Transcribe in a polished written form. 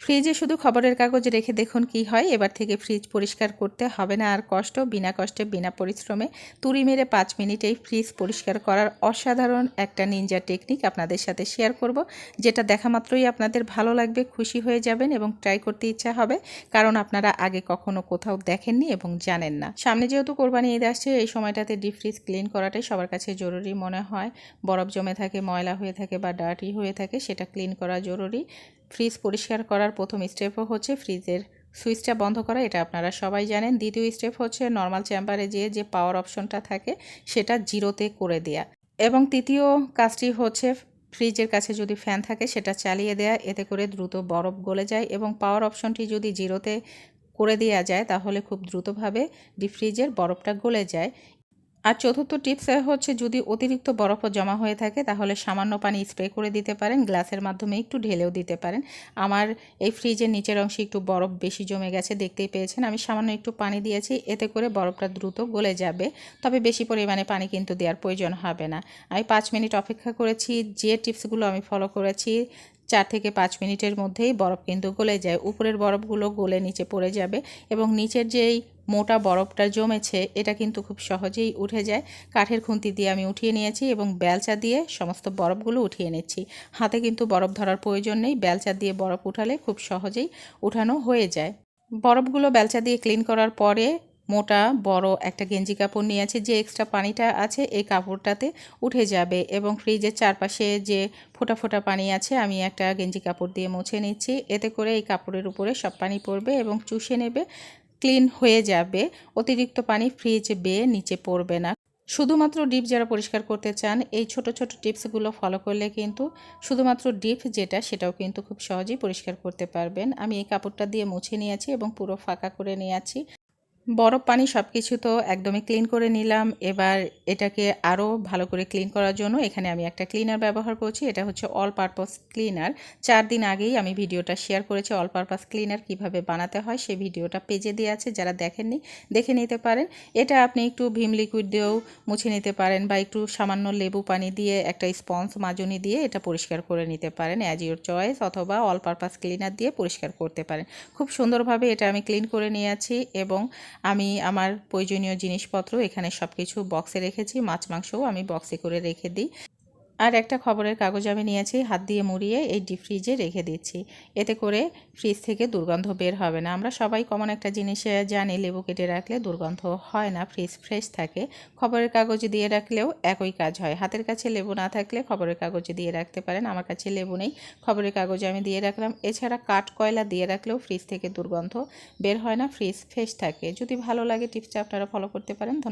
ফ্রিজে শুধু খবরের কাগজ রেখে দেখুন কি হয়। এবার থেকে ফ্রিজ পরিষ্কার করতে হবে না আর কষ্ট। বিনা কষ্টে বিনা পরিশ্রমে তুড়ি মেরে 5 মিনিটেই ফ্রিজ পরিষ্কার করার অসাধারণ একটা নিনজা টেকনিক আপনাদের সাথে শেয়ার করব, যেটা দেখা মাত্রই আপনাদের ভালো লাগবে, খুশি হয়ে যাবেন এবং ট্রাই করতে ইচ্ছা হবে, কারণ আপনারা আগে কখনো কোথাও দেখেননি এবং জানেন না। সামনে যেহেতু কোরবানি ঈদ আসছে, এই সময়টাতে ডিপ ফ্রিজ ক্লিন করাটাই সবার কাছে জরুরি মনে হয়। বরফ জমে থাকে, ময়লা হয়ে থাকে বা ডার্টি হয়ে থাকে, সেটা ক্লিন করা জরুরি। ফ্রিজ পরিষ্কার করার প্রথম স্টেপও হচ্ছে ফ্রিজের সুইচটা বন্ধ করা, এটা আপনারা সবাই জানেন। দ্বিতীয় স্টেপ হচ্ছে নর্মাল চেম্বারে যে পাওয়ার অপশনটা থাকে সেটা জিরোতে করে দেয়া, এবং তৃতীয় কাজটি হচ্ছে ফ্রিজের কাছে যদি ফ্যান থাকে সেটা চালিয়ে দেয়া, এতে করে দ্রুত বরফ গলে যায়। এবং পাওয়ার অপশনটি যদি জিরোতে করে দেওয়া যায় তাহলে খুব দ্রুতভাবে ডিপ ফ্রিজের বরফটা গলে যায়। আর চতুর্থ টিপস হচ্ছে, যদি অতিরিক্ত বরফও জমা হয়ে থাকে তাহলে সামান্য পানি স্প্রে করে দিতে পারেন, গ্লাসের মাধ্যমে একটু ঢেলেও দিতে পারেন। আমার এই ফ্রিজের নিচের অংশে একটু বরফ বেশি জমে গেছে, দেখতেই পেয়েছেন। আমি সামান্য একটু পানি দিয়েছি, এতে করে বরফটা দ্রুত গলে যাবে। তবে বেশি পরিমাণে পানি কিন্তু দেওয়ার প্রয়োজন হবে না। আমি 5 মিনিট অপেক্ষা করেছি। যে টিপসগুলো আমি ফলো করেছি 4 থেকে 5 মিনিটের মধ্যেই বরফ কিন্তু গলে যায়। উপরের বরফগুলো গলে নিচে পড়ে যাবে এবং নিচের যেই মোটা বরফটা জমেছে এটা কিন্তু খুব সহজেই উঠে যায়। কাঠের খুন্তি দিয়ে আমি উঠিয়ে নিয়েছি এবং বেলচা দিয়ে সমস্ত বরফগুলো উঠিয়ে নিচ্ছি। হাতে কিন্তু বরফ ধরার প্রয়োজন নেই, বেলচা দিয়ে বরফ উঠালে খুব সহজেই উঠানো হয়ে যায়। বরফগুলো বেলচা দিয়ে ক্লিন করার পরে মোটা বড় একটা গেঞ্জি কাপড় নিয়েছি, যে এক্সট্রা পানিটা আছে এই কাপড়টাতে উঠে যাবে, এবং ফ্রিজের চারপাশে যে ফোঁটা ফোঁটা পানি আছে আমি একটা গেঞ্জি কাপড় দিয়ে মুছে নিচ্ছি। এতে করে এই কাপড়ের উপরে সব পানি পড়বে এবং চুষে নেবে, ক্লিন হয়ে যাবে। অতিরিক্ত পানি ফ্রিজ বেয়ে নিচে পড়বে না। শুধুমাত্র ডিপ যারা পরিষ্কার করতে চান এই ছোট ছোট টিপসগুলো ফলো করলে কিন্তু শুধুমাত্র ডিপ যেটা সেটাও কিন্তু খুব সহজেই পরিষ্কার করতে পারবেন। আমি এই কাপড়টা দিয়ে মুছে নিয়েছি এবং পুরো ফাঁকা করে নিয়েছি। বরফ পানি সব কিছু তো একদমই ক্লিন করে নিলাম। এবার এটাকে আরও ভালো করে ক্লিন করার জন্য এখানে আমি একটা ক্লিনার ব্যবহার করছি। এটা হচ্ছে অল পারপাস ক্লিনার। 4 দিন আগেই আমি ভিডিওটা শেয়ার করেছি অল পারপাস ক্লিনার কিভাবে বানাতে হয়, সেই ভিডিওটা পেজে দেওয়া আছে, যারা দেখেননি দেখে নিতে পারেন। এটা আপনি একটু ভিম লিকুইড দিয়েও মুছে নিতে পারেন বা একটু সামান্য লেবু পানি দিয়ে একটা স্পঞ্জ মাজনি দিয়ে এটা পরিষ্কার করে নিতে পারেন, অ্যাজ ইউর চয়েস, অথবা অল পারপাস ক্লিনার দিয়ে পরিষ্কার করতে পারেন। খুব সুন্দরভাবে এটা আমি ক্লিন করে নিয়েছি এবং আমি আমার প্রয়োজনীয় জিনিসপত্র এখানে সব কিছু বক্সে রেখেছি। মাছ মাংসও আমি বক্সে করে রেখে দিই। আর একটা খবরের কাগজ আমি নিয়েছি, হাত দিয়ে মুড়িয়ে এই ডিপ ফ্রিজে রেখে দিচ্ছি। এতে করে ফ্রিজ থেকে দুর্গন্ধ বের হবে না। আমরা সবাই কমন একটা জিনিসে জানি, লেবু কেটে রাখলে দুর্গন্ধ হয় না, ফ্রিজ ফ্রেশ থাকে। খবরের কাগজ দিয়ে রাখলেও একই কাজ হয়। হাতের কাছে লেবু না থাকলে খবরের কাগজ দিয়ে রাখতে পারেন। আমার কাছে লেবু নেই, খবরের কাগজে আমি দিয়ে রাখলাম। এছাড়া কাঠ কয়লা দিয়ে রাখলেও ফ্রিজ থেকে দুর্গন্ধ বের হয় না, ফ্রিজ ফ্রেশ থাকে। যদি ভালো লাগে টিপসটা আপনারা ফলো করতে পারেন। ধন্যবাদ।